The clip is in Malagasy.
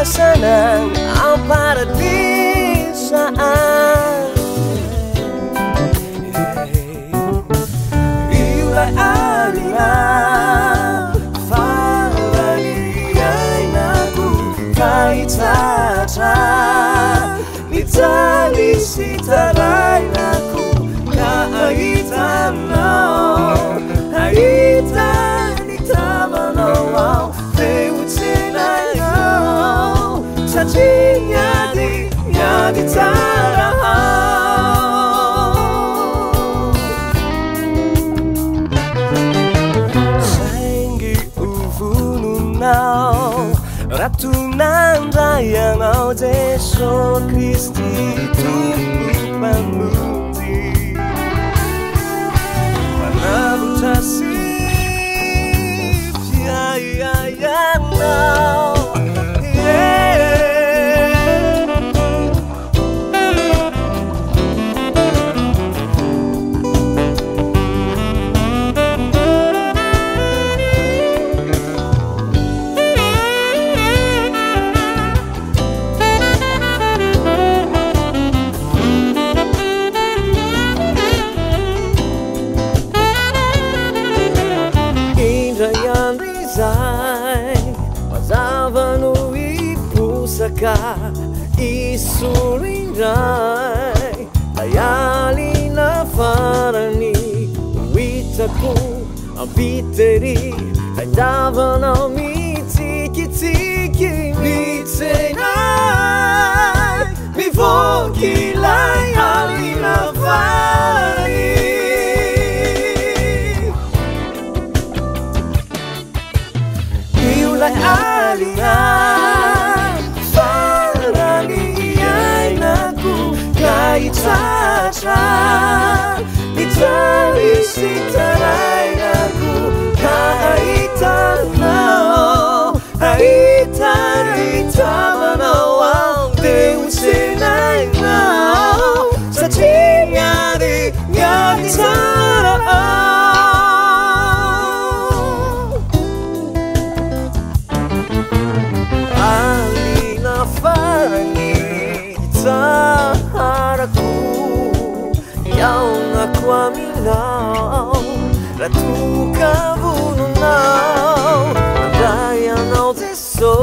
Senang ao paradisaan Iulay alingan Falaniay naku kahit saan Itali sitaray naku kaitan no Haitan itamanaw Yadi tarahau Saingi uvununau Ratunan rayanau Jesu Kristi Tuhan muti Panabutasi Yayanau Mazavanui pusaka isuringai Layali na farani Witaku abiteri Davanau mitiki-tiki Mitenai Mivokilai alina farani Iulay alingan Falaniay naku kahit saan Itali sitaray naku kaitan no Haitan itamanaw ang Deusinay no Sa tingari yadi tarahau Alina farani itaharaku Yang aku aminau Ratu kabununau Dayanau teso